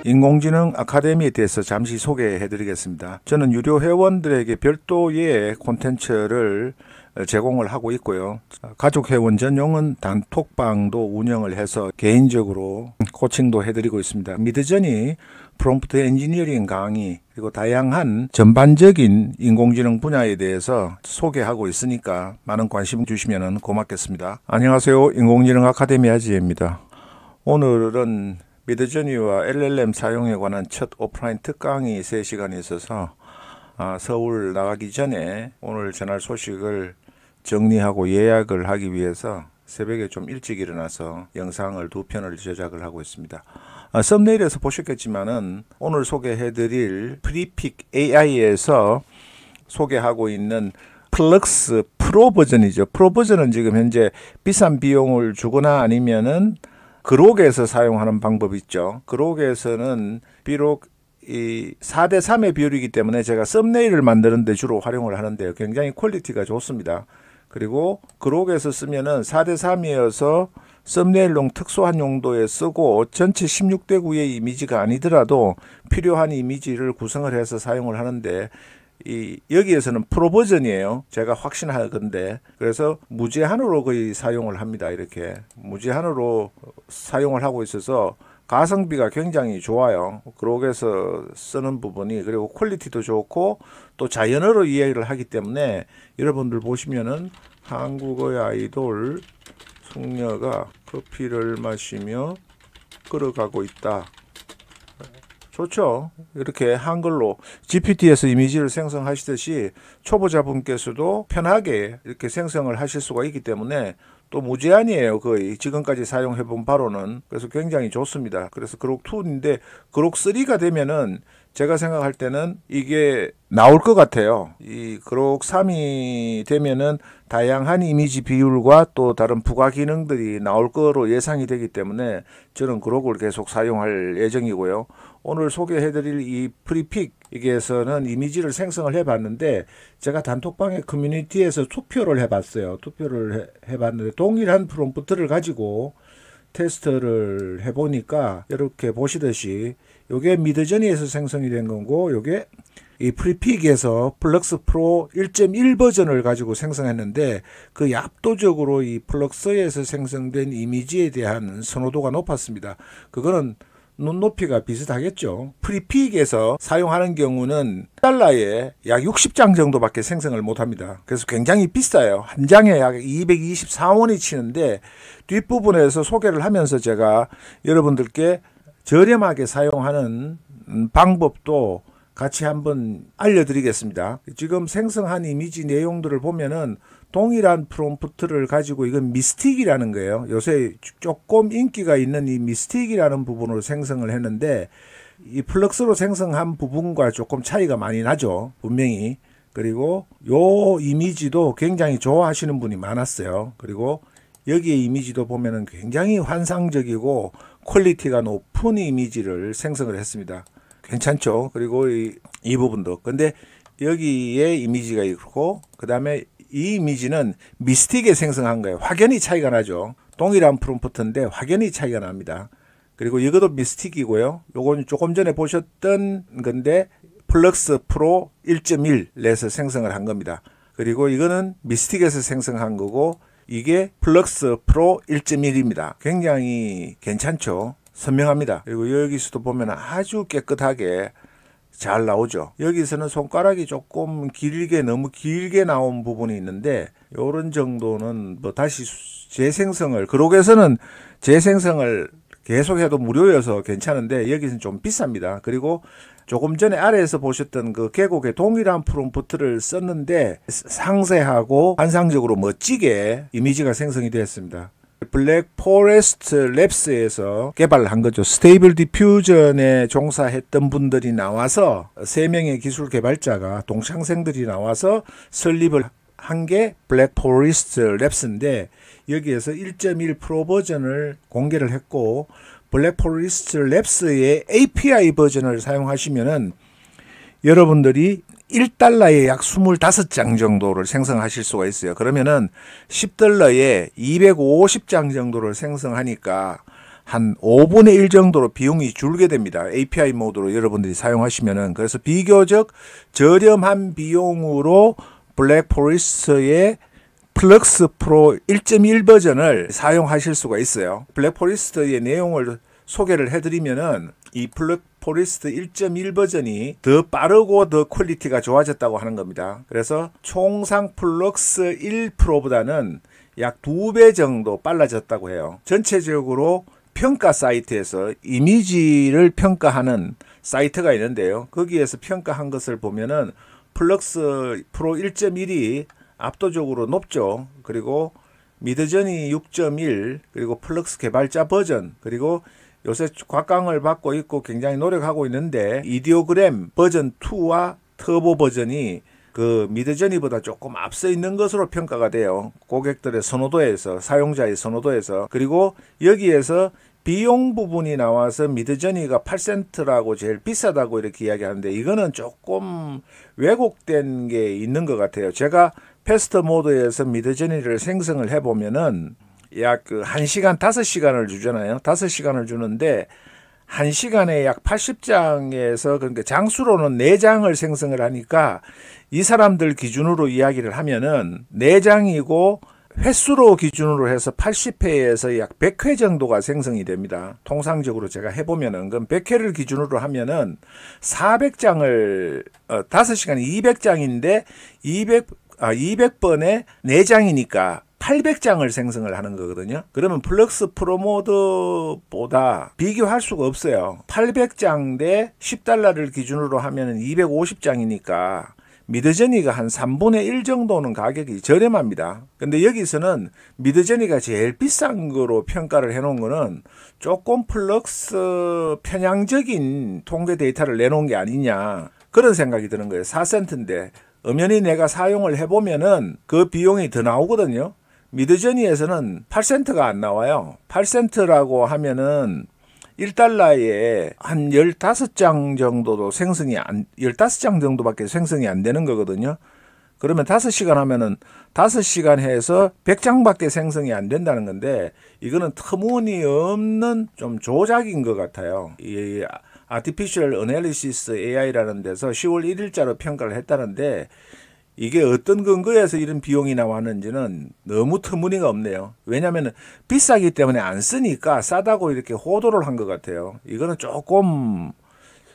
인공지능 아카데미에 대해서 잠시 소개해 드리겠습니다. 저는 유료 회원들에게 별도의 콘텐츠를 제공을 하고 있고요. 가족 회원 전용은 단톡방도 운영을 해서 개인적으로 코칭도 해드리고 있습니다. 미드저니 프롬프트 엔지니어링 강의, 그리고 다양한 전반적인 인공지능 분야에 대해서 소개하고 있으니까 많은 관심 주시면 고맙겠습니다. 안녕하세요. 인공지능 아카데미 아지혜입니다. 오늘은 미드저니와 LLM 사용에 관한 첫 오프라인 특강이 3시간이 있어서 서울 나가기 전에 오늘 전할 소식을 정리하고 예약을 하기 위해서 새벽에 좀 일찍 일어나서 영상을 2편을 제작을 하고 있습니다. 썸네일에서 보셨겠지만은 오늘 소개해드릴 프리픽 AI에서 소개하고 있는 플럭스 프로 버전이죠. 프로 버전은 지금 현재 비싼 비용을 주거나 아니면은 그록에서 사용하는 방법이 있죠. 그록에서는 비록 이 4대3의 비율이기 때문에 제가 썸네일을 만드는 데 주로 활용을 하는데요. 굉장히 퀄리티가 좋습니다. 그리고 그록에서 쓰면은 4대3이어서 썸네일용 특수한 용도에 쓰고 전체 16대9의 이미지가 아니더라도 필요한 이미지를 구성을 해서 사용을 하는데 여기에서는 프로 버전이에요. 제가 확신하건데 그래서 무제한으로 거의 사용을 합니다. 이렇게 무제한으로 사용을 하고 있어서 가성비가 굉장히 좋아요. 그록에서 쓰는 부분이, 그리고 퀄리티도 좋고 또 자연어로 이해를 하기 때문에 여러분들 보시면은 한국어의 아이돌 숙녀가 커피를 마시며 걸어가고 있다. 좋죠. 이렇게 한글로 GPT에서 이미지를 생성하시듯이 초보자분께서도 편하게 이렇게 생성을 하실 수가 있기 때문에 또 무제한이에요. 거의 지금까지 사용해 본 바로는. 그래서 굉장히 좋습니다. 그래서 그록 2인데 그록 3가 되면은 제가 생각할 때는 이게 나올 것 같아요. 이 그록 3이 되면은 다양한 이미지 비율과 또 다른 부가 기능들이 나올 거로 예상이 되기 때문에 저는 그록을 계속 사용할 예정이고요. 오늘 소개해드릴 이 프리픽, 여기에서는 이미지를 생성을 해봤는데 제가 단톡방의 커뮤니티에서 투표를 해봤어요. 투표를 해봤는데 동일한 프롬프트를 가지고 테스트를 해보니까 이렇게 보시듯이 요게 미드저니에서 생성이 된 거고, 요게 이 프리픽에서 플럭스 프로 1.1 버전을 가지고 생성했는데 그 압도적으로 이 플럭스에서 생성된 이미지에 대한 선호도가 높았습니다. 그거는 눈높이가 비슷하겠죠. 프리픽에서 사용하는 경우는 달러에 약 60장 정도밖에 생성을 못합니다. 그래서 굉장히 비싸요. 한 장에 약 224원이 치는데 뒷부분에서 소개를 하면서 제가 여러분들께 저렴하게 사용하는 방법도 같이 한번 알려드리겠습니다. 지금 생성한 이미지 내용들을 보면은 동일한 프롬프트를 가지고, 이건 미스틱이라는 거예요. 요새 조금 인기가 있는 이 미스틱이라는 부분으로 생성을 했는데 이 플럭스로 생성한 부분과 조금 차이가 많이 나죠. 분명히. 그리고 요 이미지도 굉장히 좋아하시는 분이 많았어요. 그리고 여기에 이미지도 보면은 굉장히 환상적이고 퀄리티가 높은 이미지를 생성을 했습니다. 괜찮죠? 그리고 이 부분도. 근데 여기에 이미지가 있고, 그 다음에 이 이미지는 미스틱에 생성한 거예요. 확연히 차이가 나죠. 동일한 프롬프트인데 확연히 차이가 납니다. 그리고 이것도 미스틱이고요. 요건 조금 전에 보셨던 건데 플럭스 프로 1.1에서 생성을 한 겁니다. 그리고 이거는 미스틱에서 생성한 거고, 이게 플럭스 프로 1.1입니다. 굉장히 괜찮죠. 선명합니다. 그리고 여기서도 보면 아주 깨끗하게 잘 나오죠. 여기서는 손가락이 조금 길게, 너무 길게 나온 부분이 있는데 이런 정도는 뭐 다시 재생성을, 그록에서는 재생성을 계속해도 무료여서 괜찮은데 여기서는 좀 비쌉니다. 그리고 조금 전에 아래에서 보셨던 그 계곡의 동일한 프롬프트를 썼는데 상세하고 환상적으로 멋지게 이미지가 생성이 되었습니다. 블랙 포레스트 랩스에서 개발한 거죠. 스테이블 디퓨전에 종사했던 분들이 나와서 3명의 기술 개발자가, 동창생들이 나와서 설립을 한 게 블랙 포레스트 랩스인데 여기에서 1.1 프로 버전을 공개를 했고, 블랙 포레스트 랩스의 API 버전을 사용하시면은 여러분들이 1달러에 약 25장 정도를 생성하실 수가 있어요. 그러면은 $10에 250장 정도를 생성하니까 한 5분의 1 정도로 비용이 줄게 됩니다. API 모드로 여러분들이 사용하시면은. 그래서 비교적 저렴한 비용으로 블랙포레스트의 플럭스 프로 1.1 버전을 사용하실 수가 있어요. 블랙포레스트의 내용을 소개를 해드리면은 이 블랙포레스트 1.1 버전이 더 빠르고 더 퀄리티가 좋아졌다고 하는 겁니다. 그래서 총상 플럭스 1 프로보다는 약 2배 정도 빨라졌다고 해요. 전체적으로 평가 사이트에서 이미지를 평가하는 사이트가 있는데요. 거기에서 평가한 것을 보면은 플럭스 프로 1.1이 압도적으로 높죠. 그리고 미드저니 6.1, 그리고 플럭스 개발자 버전, 그리고 요새 곽강을 받고 있고 굉장히 노력하고 있는데 이디오그램 버전 2와 터보 버전이 그 미드저니보다 조금 앞서 있는 것으로 평가가 돼요. 고객들의 선호도에서, 사용자의 선호도에서. 그리고 여기에서 비용 부분이 나와서 미드저니가 8센트라고 제일 비싸다고 이렇게 이야기하는데 이거는 조금 왜곡된 게 있는 것 같아요. 제가 패스트 모드에서 미드저니를 생성을 해보면은 약 그 1시간 5시간을 주잖아요. 5시간을 주는데 1시간에 약 80장에서 그러니까 장수로는 4장을 생성을 하니까 이 사람들 기준으로 이야기를 하면은 4장이고 횟수로 기준으로 해서 80회에서 약 100회 정도가 생성이 됩니다. 통상적으로 제가 해보면은 그럼 100회를 기준으로 하면은 400장을 5시간에 200장인데 200번에 4장이니까 800장을 생성을 하는 거거든요. 그러면 플럭스 프로 모드보다 비교할 수가 없어요. 800장 대 $10를 기준으로 하면 250장이니까 미드저니가 한 3분의 1 정도는 가격이 저렴합니다. 근데 여기서는 미드저니가 제일 비싼 거로 평가를 해놓은 거는 조금 플럭스 편향적인 통계 데이터를 내놓은 게 아니냐 그런 생각이 드는 거예요. 4센트인데 엄연히 내가 사용을 해보면은 그 비용이 더 나오거든요. 미드저니에서는 8센트가 안 나와요. 8센트라고 하면은 $1에 한 15장 정도도 생성이 15장 정도밖에 생성이 안 되는 거거든요. 그러면 5시간 하면은 5시간 해서 100장밖에 생성이 안 된다는 건데 이거는 터무니없는 좀 조작인 것 같아요. 이 Artificial Analysis AI라는 데서 10월 1일자로 평가를 했다는데 이게 어떤 근거에서 이런 비용이 나왔는지는 너무 터무니가 없네요. 왜냐하면 비싸기 때문에 안 쓰니까 싸다고 이렇게 호도를 한 것 같아요. 이거는 조금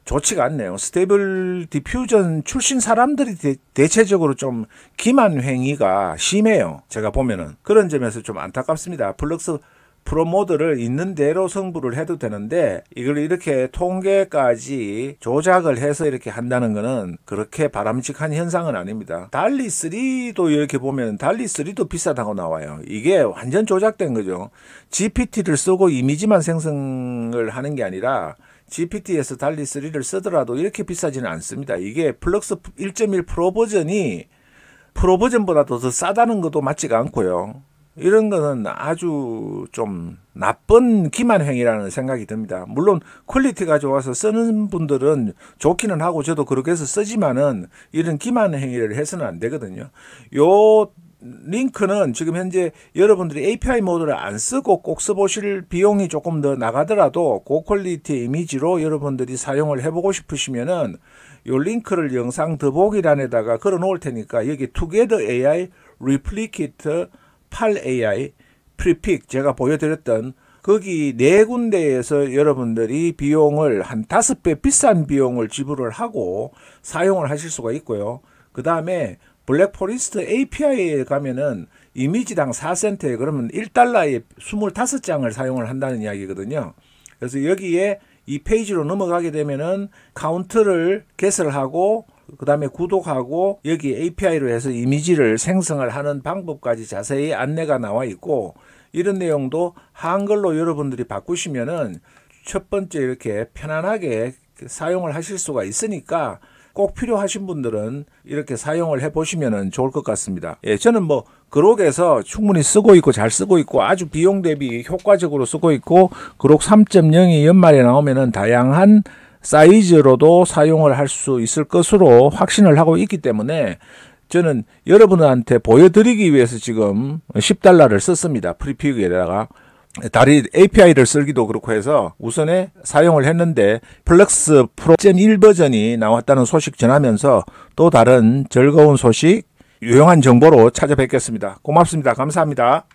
좋지가 않네요. 스테이블 디퓨전 출신 사람들이 대체적으로 좀 기만 행위가 심해요. 제가 보면은 그런 점에서 좀 안타깝습니다. 플럭스 프로 모드를 있는 대로 성부를 해도 되는데 이걸 이렇게 통계까지 조작을 해서 이렇게 한다는 거는 그렇게 바람직한 현상은 아닙니다. 달리3도 이렇게 보면 달리3도 비싸다고 나와요. 이게 완전 조작된 거죠. GPT를 쓰고 이미지만 생성을 하는 게 아니라 GPT에서 달리3를 쓰더라도 이렇게 비싸지는 않습니다. 이게 플럭스 1.1 프로 버전이 프로 버전보다도 더 싸다는 것도 맞지가 않고요. 이런 거는 아주 좀 나쁜 기만행위라는 생각이 듭니다. 물론 퀄리티가 좋아서 쓰는 분들은 좋기는 하고 저도 그렇게 해서 쓰지만은 이런 기만행위를 해서는 안 되거든요. 요 링크는 지금 현재 여러분들이 API 모드를 안 쓰고 꼭 써보실 비용이 조금 더 나가더라도 고퀄리티 이미지로 여러분들이 사용을 해보고 싶으시면은 요 링크를 영상 더보기란에다가 걸어 놓을 테니까 여기 Together AI Replicate 8AI 프리픽 제가 보여드렸던 거기 4군데에서 여러분들이 비용을 한 5배 비싼 비용을 지불을 하고 사용을 하실 수가 있고요. 그 다음에 블랙포레스트 API에 가면은 이미지당 4센트에 그러면 $1에 25장을 사용을 한다는 이야기거든요. 그래서 여기에 이 페이지로 넘어가게 되면은 카운트를 개설하고 그 다음에 구독하고 여기 API로 해서 이미지를 생성을 하는 방법까지 자세히 안내가 나와 있고 이런 내용도 한글로 여러분들이 바꾸시면은 첫 번째 이렇게 편안하게 사용을 하실 수가 있으니까 꼭 필요하신 분들은 이렇게 사용을 해 보시면 좋을 것 같습니다. 예, 저는 뭐 그록에서 충분히 쓰고 있고 잘 쓰고 있고 아주 비용 대비 효과적으로 쓰고 있고 그록 3.0이 연말에 나오면은 다양한 사이즈로도 사용을 할 수 있을 것으로 확신을 하고 있기 때문에 저는 여러분한테 보여드리기 위해서 지금 $10를 썼습니다. 프리피그에다가 다리 API를 쓰기도 그렇고 해서 우선에 사용을 했는데 플럭스 프로 1 버전이 나왔다는 소식 전하면서 또 다른 즐거운 소식, 유용한 정보로 찾아뵙겠습니다. 고맙습니다. 감사합니다.